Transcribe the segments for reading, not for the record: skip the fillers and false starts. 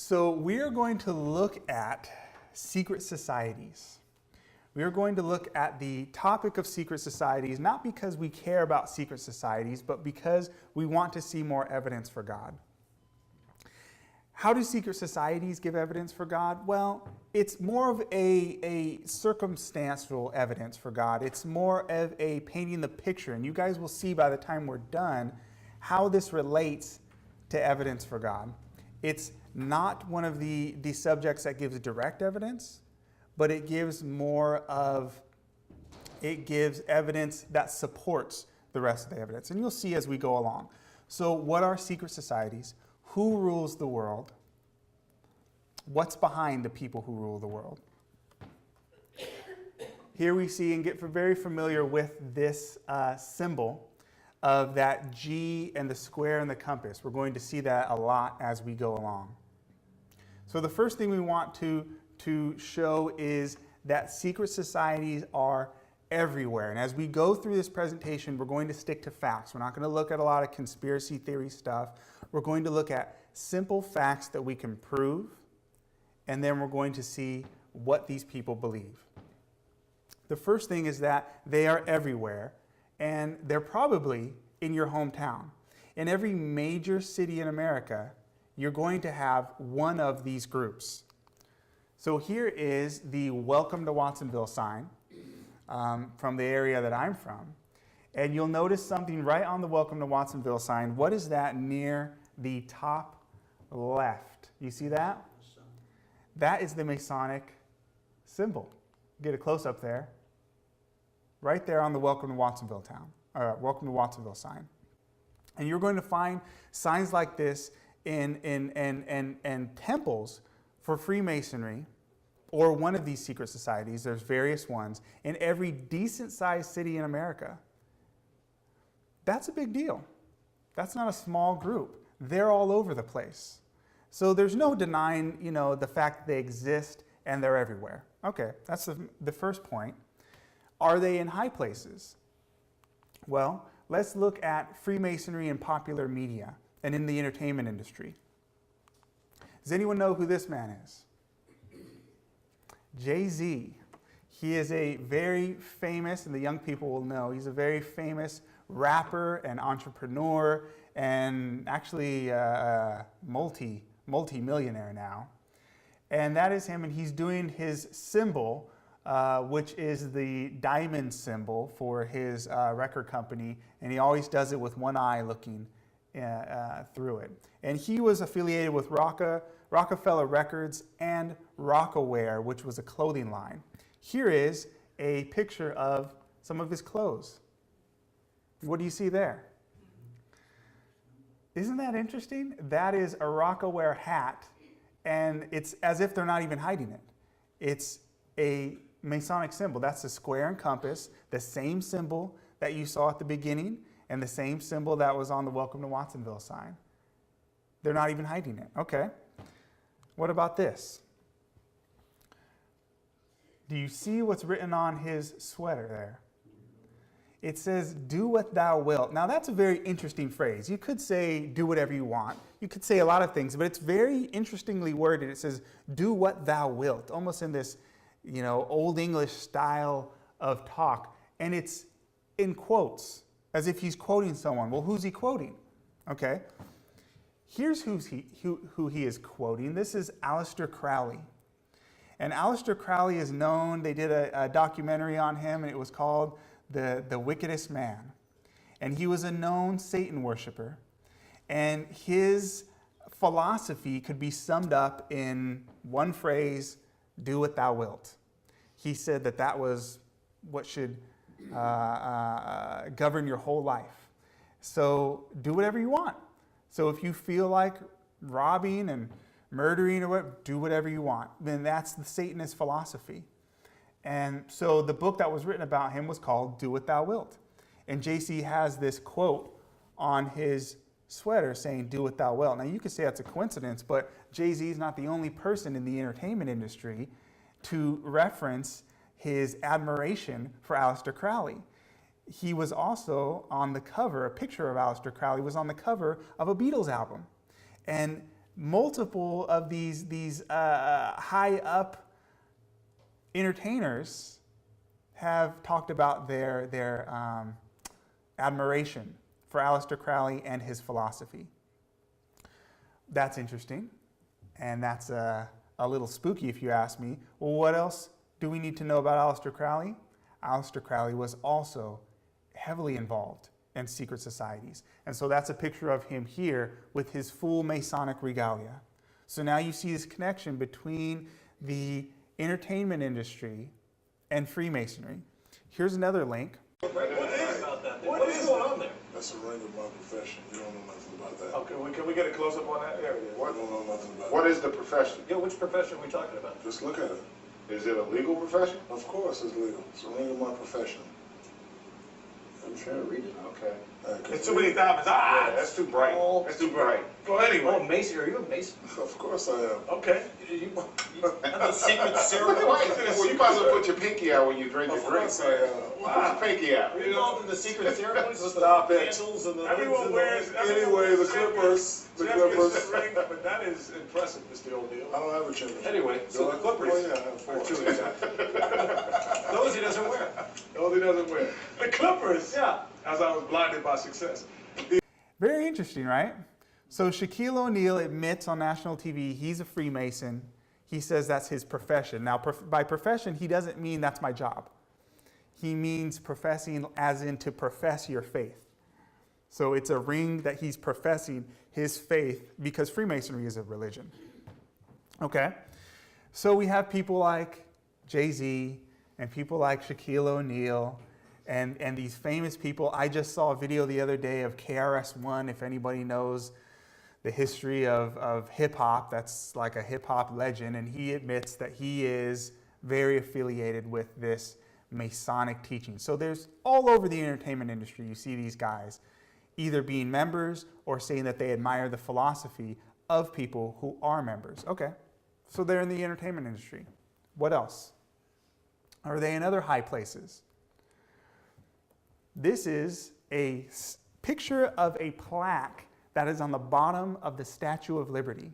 So we are going to look at secret societies. We are going to look at the topic of secret societies, not because we care about secret societies, but because we want to see more evidence for God. How do secret societies give evidence for God? Well, it's more of a circumstantial evidence for God. It's more of a painting the picture. And you guys will see by the time we're done how this relates to evidence for God. It's not one of the subjects that gives direct evidence, but it gives evidence that supports the rest of the evidence. And you'll see as we go along. So what are secret societies? Who rules the world? What's behind the people who rule the world? Here we see and get very familiar with this symbol of that G and the square and the compass. We're going to see that a lot as we go along. So the first thing we want to show is that secret societies are everywhere. And as we go through this presentation, we're going to stick to facts. We're not going to look at a lot of conspiracy theory stuff. We're going to look at simple facts that we can prove, and then we're going to see what these people believe. The first thing is that they are everywhere, and they're probably in your hometown. In every major city in America, you're going to have one of these groups. So here is the Welcome to Watsonville sign from the area that I'm from. And you'll notice something right on the Welcome to Watsonville sign. What is that near the top left? You see that? That is the Masonic symbol. Get a close-up there. Right there on the Welcome to Watsonville Welcome to Watsonville sign. And you're going to find signs like this in temples for Freemasonry, or one of these secret societies. There's various ones in every decent-sized city in America. That's a big deal. That's not a small group. They're all over the place. So there's no denying, the fact that they exist and they're everywhere. Okay, that's the first point. Are they in high places? Well, let's look at Freemasonry in popular media and in the entertainment industry. Does anyone know who this man is? Jay-Z. He is a very famous, and the young people will know, he's a very famous rapper and entrepreneur and actually multi-millionaire now. And that is him, and he's doing his symbol, which is the diamond symbol for his record company, and he always does it with one eye looking through it. And he was affiliated with Rockefeller Records and Rocawear, which was a clothing line. Here is a picture of some of his clothes. What do you see there? Isn't that interesting? That is a Rocawear hat, and it's as if they're not even hiding it. It's a Masonic symbol. That's the square and compass, the same symbol that you saw at the beginning, and the same symbol that was on the Welcome to Watsonville sign. They're not even hiding it. Okay. What about this? Do you see what's written on his sweater there? It says, "Do what thou wilt." Now that's a very interesting phrase. You could say, "Do whatever you want." You could say a lot of things, but it's very interestingly worded. It says, "Do what thou wilt," almost in this, Old English style of talk. And it's in quotes, as if he's quoting someone. Well, who's he quoting? Okay. Here's who he is quoting. This is Aleister Crowley. And Aleister Crowley is known, they did a documentary on him, and it was called The Wickedest Man. And he was a known Satan worshiper. And his philosophy could be summed up in one phrase: do what thou wilt. He said that was what should govern your whole life. So do whatever you want. So if you feel like robbing and murdering or what, do whatever you want. Then that's the Satanist philosophy. And so the book that was written about him was called Do What Thou Wilt. And JC has this quote on his sweater saying, "Do what thou wilt." Now you could say that's a coincidence, but Jay-Z is not the only person in the entertainment industry to reference his admiration for Aleister Crowley. He was also on the cover, a picture of Aleister Crowley was on the cover of a Beatles album. And multiple of these high up entertainers have talked about their admiration for Aleister Crowley and his philosophy. That's interesting, and that's a little spooky if you ask me. Well, what else do we need to know about Aleister Crowley? Aleister Crowley was also heavily involved in secret societies. And so that's a picture of him here with his full Masonic regalia. So now you see this connection between the entertainment industry and Freemasonry. Here's another link. What is going on there? That's a ring of my profession. You don't know nothing about that. Okay, can we get a close-up on that? There it is. You don't know nothing about What it. is the profession? Yeah, which profession are we talking about? Just look at it. Is it a legal profession? Of course it's legal. It's a ring of my profession. I'm trying to read it. Okay. There's too many diamonds. Ah! Yeah, that's too bright. That's too bright. Go anyway. Oh, Mason, are you a Mason? Of course I am. Okay. That's a secret ceremony. Well, you might as well put your pinky out when you drink your Of drink. course I am. Put your pinky out. Are you involved in the secret ceremonies with the Stop it. candles and the... Everyone wears. Anyway, the Clippers. The Clippers. Ring, but that is impressive, Mr. O'Neill. I don't have a championship. Anyway, so the Clippers. Oh, yeah, I have four. Two exactly. Those he doesn't wear. No, he doesn't wear. The Clippers. Yeah. As I was blinded by success. Very interesting, right? So Shaquille O'Neal admits on national TV he's a Freemason. He says that's his profession. Now, by profession, he doesn't mean that's my job. He means professing as in to profess your faith. So it's a ring that he's professing his faith because Freemasonry is a religion. Okay? So we have people like Jay-Z and people like Shaquille O'Neal and these famous people. I just saw a video the other day of KRS-One, if anybody knows the history of hip-hop. That's like a hip-hop legend, and he admits that he is very affiliated with this Masonic teaching. So there's all over the entertainment industry, you see these guys either being members or saying that they admire the philosophy of people who are members. Okay, so they're in the entertainment industry. What else? Are they in other high places? This is a picture of a plaque that is on the bottom of the Statue of Liberty.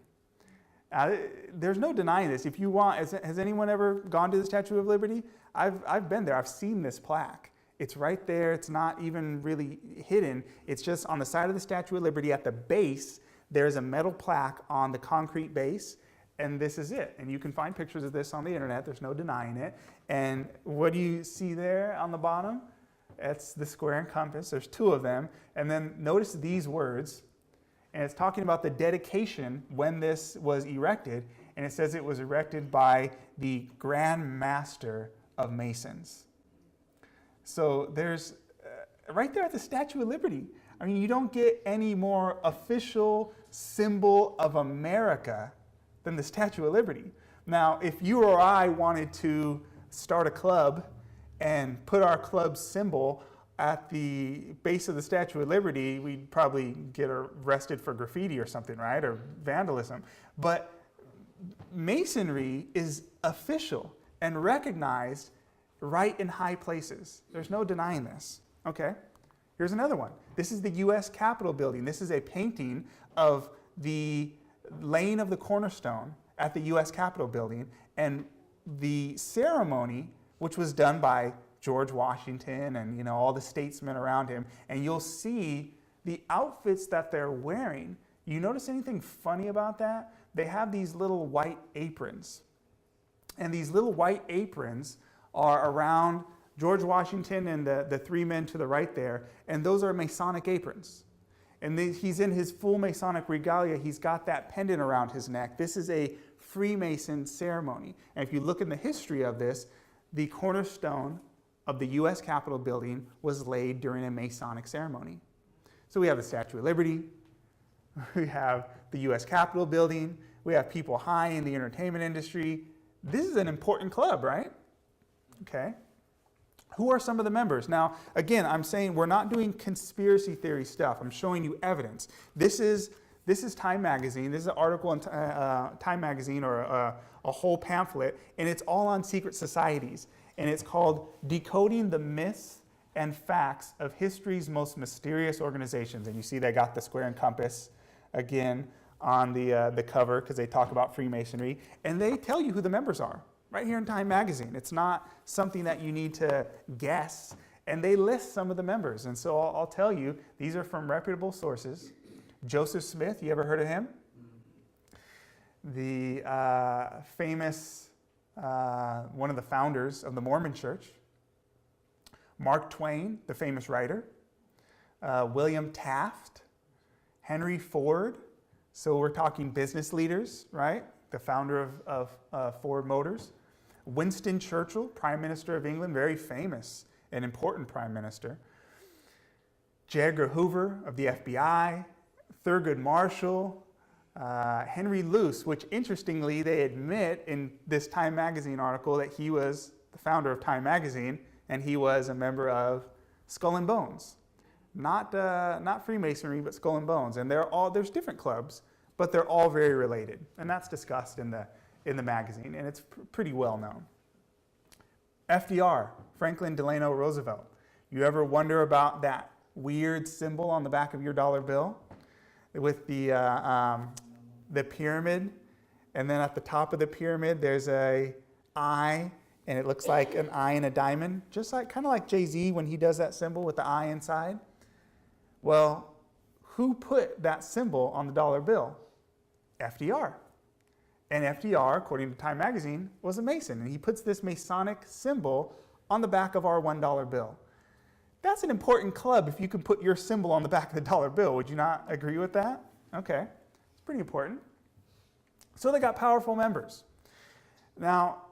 There's no denying this. If you want, has anyone ever gone to the Statue of Liberty? I've been there. I've seen this plaque. It's right there. It's not even really hidden. It's just on the side of the Statue of Liberty at the base. There's a metal plaque on the concrete base, and this is it. And you can find pictures of this on the internet. There's no denying it. And what do you see there on the bottom? It's the square and compass. There's two of them. And then notice these words. And it's talking about the dedication when this was erected. And it says it was erected by the Grand Master of Masons. So there's, right there at the Statue of Liberty, I mean, you don't get any more official symbol of America than the Statue of Liberty. Now, if you or I wanted to start a club and put our club symbol at the base of the Statue of Liberty, we'd probably get arrested for graffiti or something, right? Or vandalism. But Masonry is official and recognized right in high places. There's no denying this. Okay, here's another one. This is the U.S. Capitol building. This is a painting of the laying of the cornerstone at the U.S. Capitol building, and the ceremony, which was done by George Washington and all the statesmen around him. And you'll see the outfits that they're wearing. You notice anything funny about that? They have these little white aprons. And these little white aprons are around George Washington and the three men to the right there. And those are Masonic aprons. And he's in his full Masonic regalia. He's got that pendant around his neck. This is a Freemason ceremony. And if you look in the history of this, the cornerstone of the U.S. Capitol building was laid during a Masonic ceremony. So we have the Statue of Liberty, we have the U.S. Capitol building, we have people high in the entertainment industry. This is an important club, right? Okay. Who are some of the members? Now, again, I'm saying we're not doing conspiracy theory stuff. I'm showing you evidence. This is Time Magazine. This is an article in Time Magazine, or a whole pamphlet, and it's all on secret societies. And it's called Decoding the Myths and Facts of History's Most Mysterious Organizations. And you see they got the square and compass again on the cover because they talk about Freemasonry, and they tell you who the members are right here in Time Magazine. It's not something that you need to guess, and they list some of the members. And so I'll tell you, these are from reputable sources. Joseph Smith, you ever heard of him? The famous, one of the founders of the Mormon Church. Mark Twain, the famous writer. William Taft. Henry Ford. So we're talking business leaders, right? The founder of Ford Motors. Winston Churchill, Prime Minister of England, very famous and important Prime Minister. J. Edgar Hoover of the FBI. Thurgood Marshall. Henry Luce, which interestingly they admit in this Time Magazine article that he was the founder of Time Magazine and he was a member of Skull and Bones. Not Freemasonry, but Skull and Bones. And there's different clubs, but they're all very related. And that's discussed in the magazine, and it's pretty well known. FDR, Franklin Delano Roosevelt. You ever wonder about that weird symbol on the back of your dollar bill with the pyramid, and then at the top of the pyramid there's a eye, and it looks like an eye and a diamond, just like kind of like Jay-Z when he does that symbol with the eye inside. Well, who put that symbol on the dollar bill? FDR. And FDR, according to Time Magazine, was a Mason, and he puts this Masonic symbol on the back of our $1 bill. That's an important club if you can put your symbol on the back of the dollar bill. Would you not agree with that? Okay, it's pretty important. So they got powerful members. Now,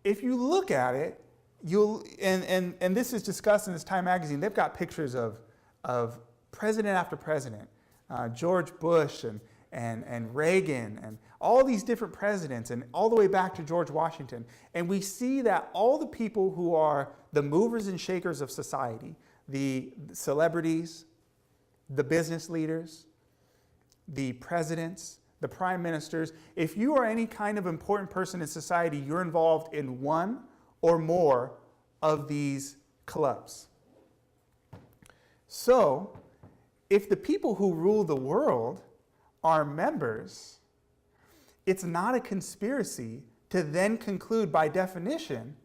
if you look at it, and this is discussed in this Time Magazine, they've got pictures of president after president, George Bush and Reagan and all these different presidents and all the way back to George Washington. And we see that all the people who are the movers and shakers of society, the celebrities, the business leaders, the presidents, the prime ministers, if you are any kind of important person in society, you're involved in one or more of these clubs. So, if the people who rule the world are members, it's not a conspiracy to then conclude by definition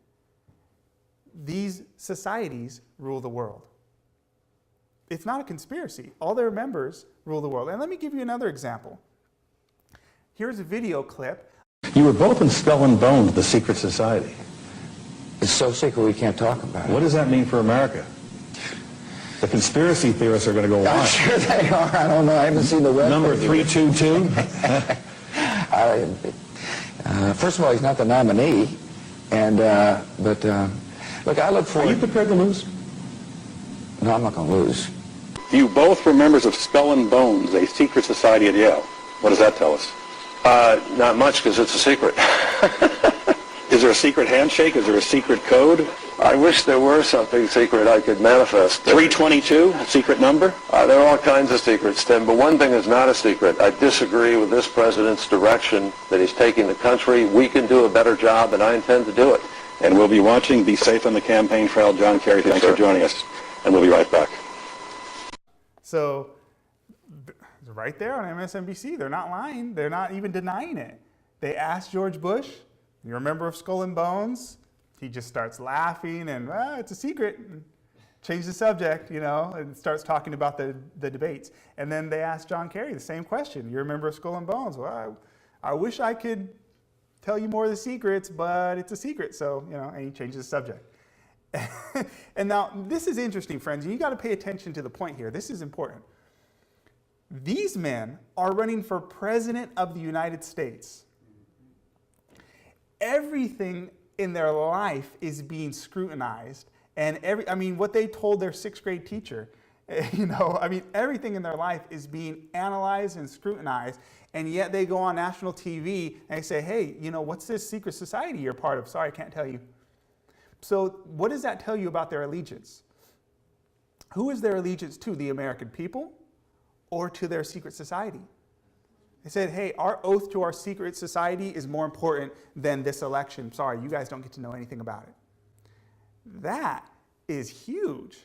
these societies rule the world. It's not a conspiracy. All their members rule the world. And let me give you another example. Here's a video clip. You were both in Skull and Bones, the secret society. It's so secret we can't talk about it. What does that mean for America? The conspiracy theorists are going to go I'm on. sure they are. I don't know. I haven't seen the web. Number 322? First of all, he's not the nominee. And, look, I look Are forward... you prepared to lose? No, I'm not going to lose. You both were members of Skull and Bones, a secret society at Yale. What does that tell us? Not much, because it's a secret. Is there a secret handshake? Is there a secret code? I wish there were something secret I could manifest. 322, a secret number? There are all kinds of secrets, Tim, but one thing is not a secret. I disagree with this president's direction that he's taking the country. We can do a better job, and I intend to do it. And we'll be watching. Be safe on the campaign trail. John Kerry, thanks sir. for joining us. And we'll be right back. So, right there on MSNBC, they're not lying. They're not even denying it. They asked George Bush, you're a member of Skull and Bones? He just starts laughing and, it's a secret. Change the subject, and starts talking about the debates. And then they asked John Kerry the same question. You're a member of Skull and Bones? Well, I wish I could tell you more of the secrets, but it's a secret. So, and he changes the subject. And now, this is interesting, friends. You got to pay attention to the point here. This is important. These men are running for president of the United States. Everything in their life is being scrutinized. And what they told their 6th grade teacher, everything in their life is being analyzed and scrutinized. And yet they go on national TV and they say, hey, what's this secret society you're part of? Sorry, I can't tell you. So what does that tell you about their allegiance? Who is their allegiance to? The American people or to their secret society? They said, hey, our oath to our secret society is more important than this election. Sorry, you guys don't get to know anything about it. That is huge.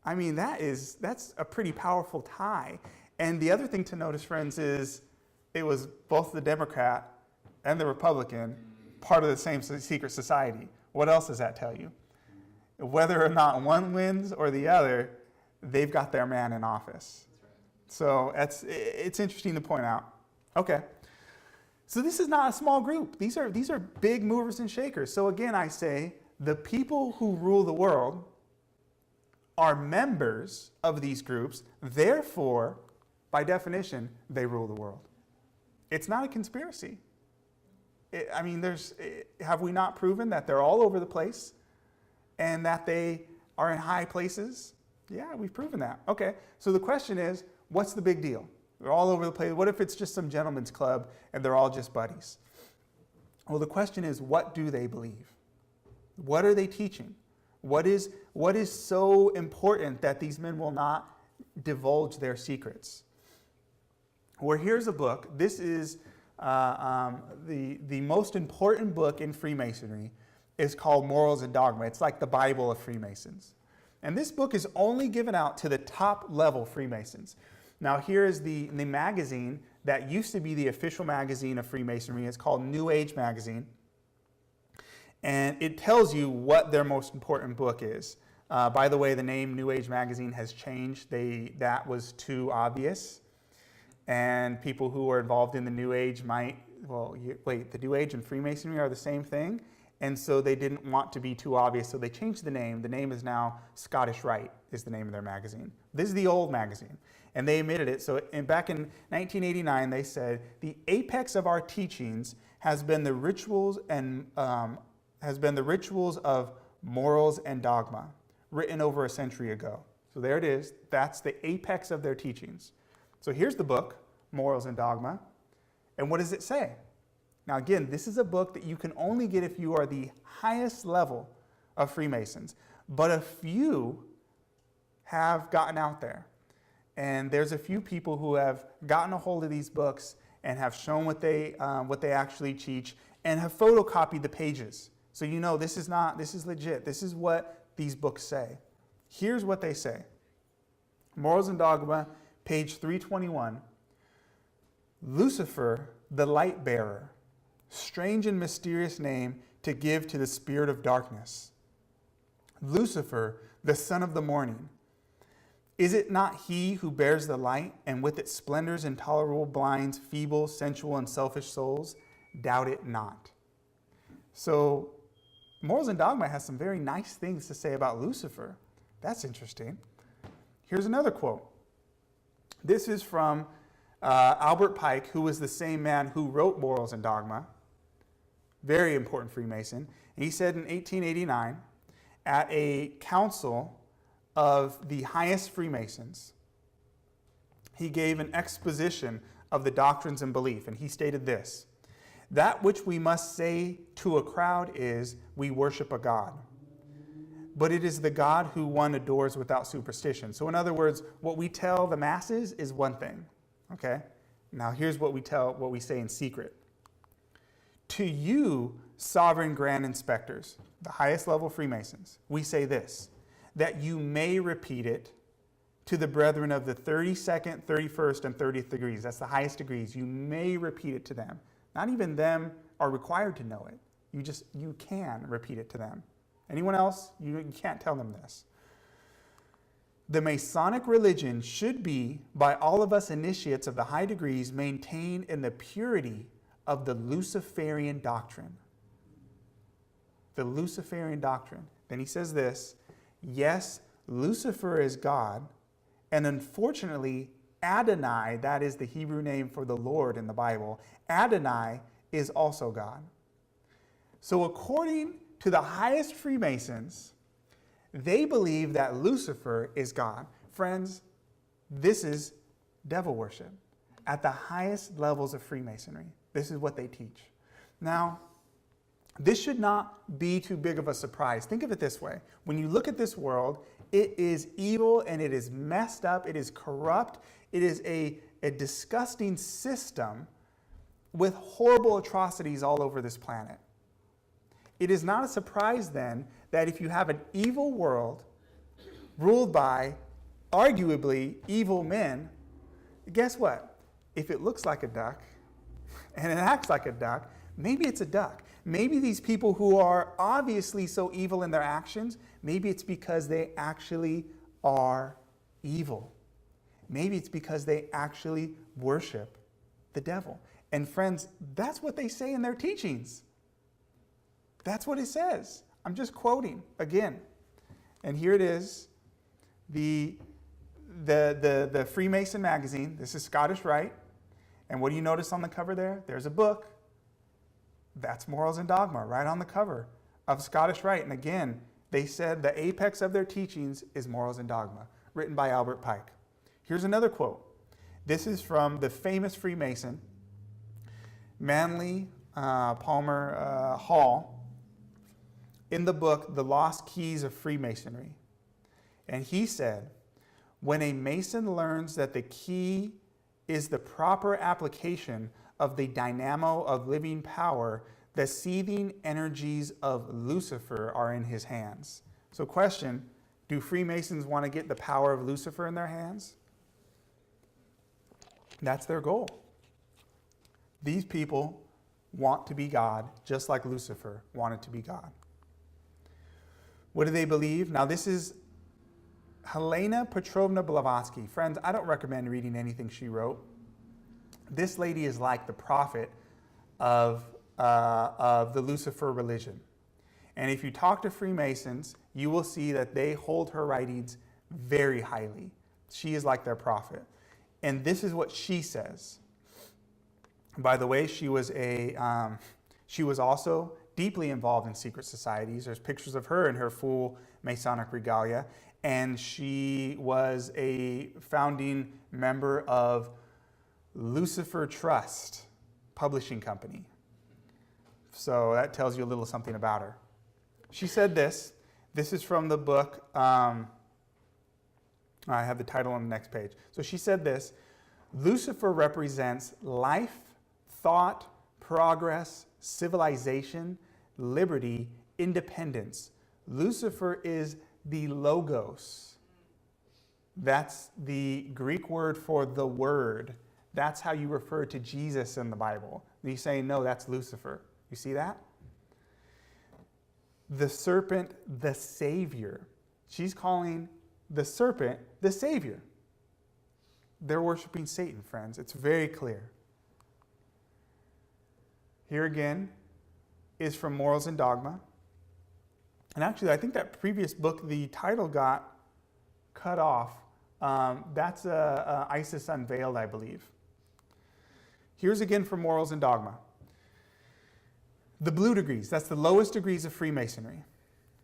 That's a pretty powerful tie. And the other thing to notice, friends, is it was both the Democrat and the Republican part of the same secret society. What else does that tell you? Whether or not one wins or the other, they've got their man in office. So it's interesting to point out. Okay. So this is not a small group. These are big movers and shakers. So again, I say the people who rule the world are members of these groups. Therefore, by definition, they rule the world. It's not a conspiracy. Have we not proven that they're all over the place and that they are in high places? Yeah, we've proven that. Okay, so the question is, what's the big deal? They're all over the place. What if it's just some gentleman's club and they're all just buddies? Well, the question is, what do they believe? What are they teaching? What is so important that these men will not divulge their secrets? Well, here's a book. This is the most important book in Freemasonry. Is called Morals and Dogma. It's like the Bible of Freemasons. And this book is only given out to the top level Freemasons. Now here is the magazine that used to be the official magazine of Freemasonry. It's called New Age Magazine. And it tells you what their most important book is. By the way, the name New Age Magazine has changed. That was too obvious. And people who are involved in the New Age might, the New Age and Freemasonry are the same thing. And so they didn't want to be too obvious, so they changed the name. The name is now Scottish Rite, is the name of their magazine. This is the old magazine, and they admitted it. So back in 1989, they said, the apex of our teachings has been the rituals of morals and dogma, written over a century ago. So there it is. That's the apex of their teachings. So here's the book, Morals and Dogma. And what does it say? Now again, this is a book that you can only get if you are the highest level of Freemasons. But a few have gotten out there. And there's a few people who have gotten a hold of these books and have shown what they actually teach and have photocopied the pages. So you know this is legit. This is what these books say. Here's what they say. Morals and Dogma, page 321. Lucifer, the light bearer, strange and mysterious name to give to the spirit of darkness. Lucifer, the son of the morning. Is it not he who bears the light, and with its splendors intolerable blinds feeble, sensual, and selfish souls? Doubt it not. So, Morals and Dogma has some very nice things to say about Lucifer. That's interesting. Here's another quote. This is from Albert Pike, who was the same man who wrote Morals and Dogma. Very important Freemason. And he said in 1889, at a council of the highest Freemasons, he gave an exposition of the doctrines and belief, and he stated this: that which we must say to a crowd is, we worship a God. But it is the God who one adores without superstition. So in other words, what we tell the masses is one thing. Okay? Now here's what we say in secret. To you, sovereign grand inspectors, the highest level Freemasons, we say this: that you may repeat it to the brethren of the 32nd, 31st, and 30th degrees. That's the highest degrees. You may repeat it to them. Not even them are required to know it. You can repeat it to them. Anyone else, you can't tell them this. The Masonic religion should be, by all of us initiates of the high degrees, maintained in the purity of the Luciferian doctrine. The Luciferian doctrine. Then he says this: yes, Lucifer is God, and unfortunately, Adonai, that is the Hebrew name for the Lord in the Bible, Adonai is also God. So according to the highest Freemasons, they believe that Lucifer is God. Friends, this is devil worship at the highest levels of Freemasonry. This is what they teach. Now, this should not be too big of a surprise. Think of it this way. When you look at this world, it is evil and it is messed up. It is corrupt. It is a disgusting system with horrible atrocities all over this planet. It is not a surprise then that if you have an evil world ruled by arguably evil men, guess what? If it looks like a duck, and it acts like a duck, maybe it's a duck. Maybe these people who are obviously so evil in their actions, maybe it's because they actually are evil. Maybe it's because they actually worship the devil. And friends, that's what they say in their teachings. That's what it says. I'm just quoting again. And here it is, the Freemason magazine. This is Scottish Rite. And what do you notice on the cover there? There's a book. That's Morals and Dogma, right on the cover of Scottish Rite. And again, they said the apex of their teachings is Morals and Dogma, written by Albert Pike. Here's another quote. This is from the famous Freemason, Manly Palmer Hall, in the book, The Lost Keys of Freemasonry. And he said, when a Mason learns that the key is the proper application of the dynamo of living power, the seething energies of Lucifer are in his hands. So question, do Freemasons want to get the power of Lucifer in their hands? That's their goal. These people want to be God, just like Lucifer wanted to be God. What do they believe? Now this is Helena Petrovna Blavatsky. Friends, I don't recommend reading anything she wrote. This lady is like the prophet of the Lucifer religion. And if you talk to Freemasons, you will see that they hold her writings very highly. She is like their prophet. And this is what she says. By the way, she was also deeply involved in secret societies. There's pictures of her in her full Masonic regalia. And she was a founding member of Lucifer Trust publishing company. So that tells you a little something about her. She said this. This is from the book. I have the title on the next page. So she said this. Lucifer represents life, thought, progress, civilization, liberty, independence. Lucifer is the Logos. That's the Greek word for the Word. That's how you refer to Jesus in the Bible. You say, no, that's Lucifer. You see that? The serpent, the Savior. She's calling the serpent the Savior. They're worshiping Satan, friends. It's very clear. Here again is from Morals and Dogma. And actually, I think that previous book, the title got cut off. That's Isis Unveiled, I believe. Here's again from Morals and Dogma. The blue degrees, that's the lowest degrees of Freemasonry.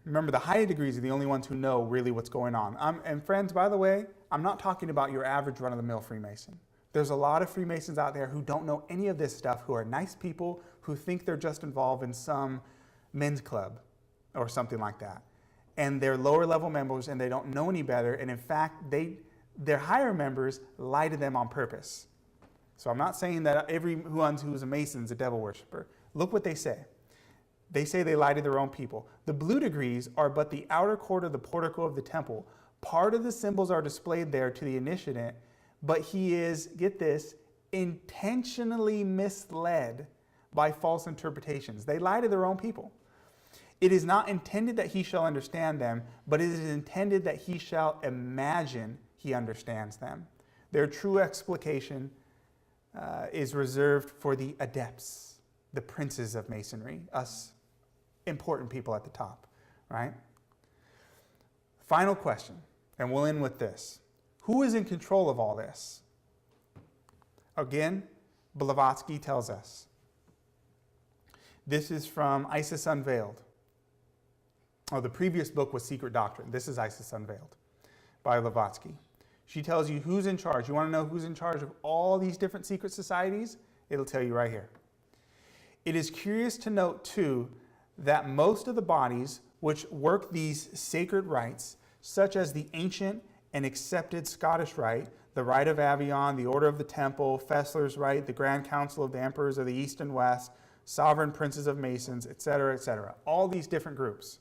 Remember, the higher degrees are the only ones who know really what's going on. And friends, by the way, I'm not talking about your average run-of-the-mill Freemason. There's a lot of Freemasons out there who don't know any of this stuff, who are nice people, who think they're just involved in some men's club or something like that. And they're lower level members and they don't know any better. And in fact, their higher members lie to them on purpose. So I'm not saying that everyone who's a Mason is a devil worshiper. Look what they say. They say they lie to their own people. The blue degrees are but the outer court of the portico of the temple. Part of the symbols are displayed there to the initiate, but he is, get this, intentionally misled by false interpretations. They lie to their own people. It is not intended that he shall understand them, but it is intended that he shall imagine he understands them. Their true explication is reserved for the adepts, the princes of Masonry, us important people at the top, right? Final question, and we'll end with this. Who is in control of all this? Again, Blavatsky tells us. This is from Isis Unveiled. Oh, the previous book was Secret Doctrine. This is Isis Unveiled by Blavatsky. She tells you who's in charge. You want to know who's in charge of all these different secret societies? It'll tell you right here. It is curious to note, too, that most of the bodies which work these sacred rites, such as the ancient and accepted Scottish Rite, the Rite of Avion, the Order of the Temple, Fessler's Rite, the Grand Council of the Emperors of the East and West, Sovereign Princes of Masons, etc., all these different groups,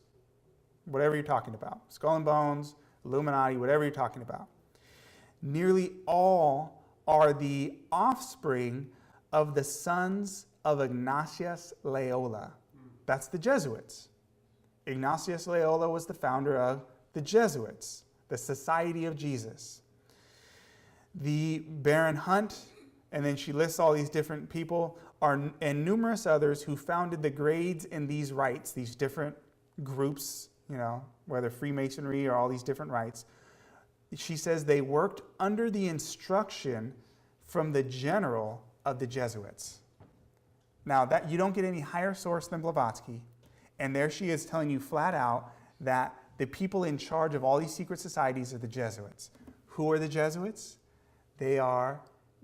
whatever you're talking about, Skull and Bones, Illuminati, whatever you're talking about, nearly all are the offspring of the sons of Ignatius Loyola. That's the Jesuits. Ignatius Loyola was the founder of the Jesuits, the Society of Jesus. The Baron Hunt, and then she lists all these different people, and numerous others who founded the grades in these rites, these different groups, whether Freemasonry or all these different rites. She says they worked under the instruction from the general of the Jesuits. Now, that you don't get any higher source than Blavatsky, and there she is telling you flat out that the people in charge of all these secret societies are the Jesuits. Who are the Jesuits? They are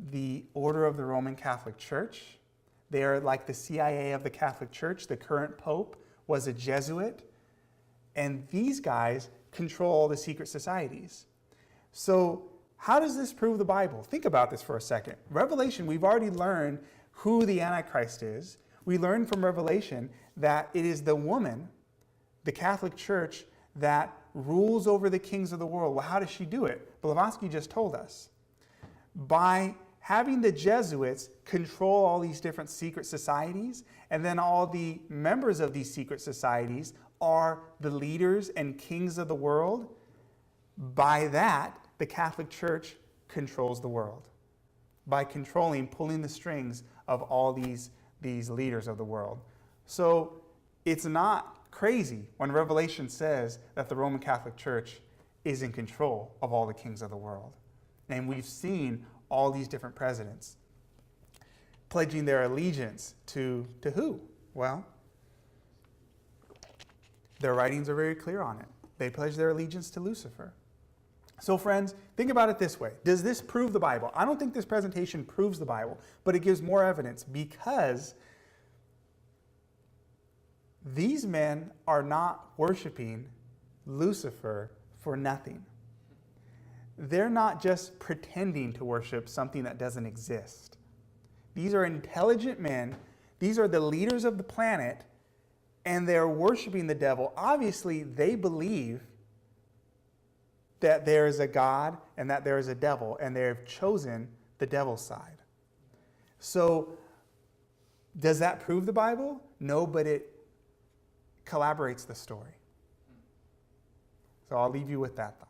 the Order of the Roman Catholic Church. They are like the CIA of the Catholic Church. The current Pope was a Jesuit. And these guys control all the secret societies. So how does this prove the Bible? Think about this for a second. Revelation, we've already learned who the Antichrist is. We learned from Revelation that it is the woman, the Catholic Church, that rules over the kings of the world. Well, how does she do it? Blavatsky just told us. By having the Jesuits control all these different secret societies, and then all the members of these secret societies are the leaders and kings of the world. By that, the Catholic Church controls the world. By controlling, pulling the strings of all these leaders of the world. So it's not crazy when Revelation says that the Roman Catholic Church is in control of all the kings of the world. And we've seen all these different presidents pledging their allegiance to who? Well, their writings are very clear on it. They pledge their allegiance to Lucifer. So friends, think about it this way. Does this prove the Bible? I don't think this presentation proves the Bible, but it gives more evidence because these men are not worshiping Lucifer for nothing. They're not just pretending to worship something that doesn't exist. These are intelligent men. These are the leaders of the planet, and they're worshiping the devil. Obviously, they believe that there is a God and that there is a devil, and they've chosen the devil's side. So, does that prove the Bible? No, but it collaborates the story. So I'll leave you with that thought.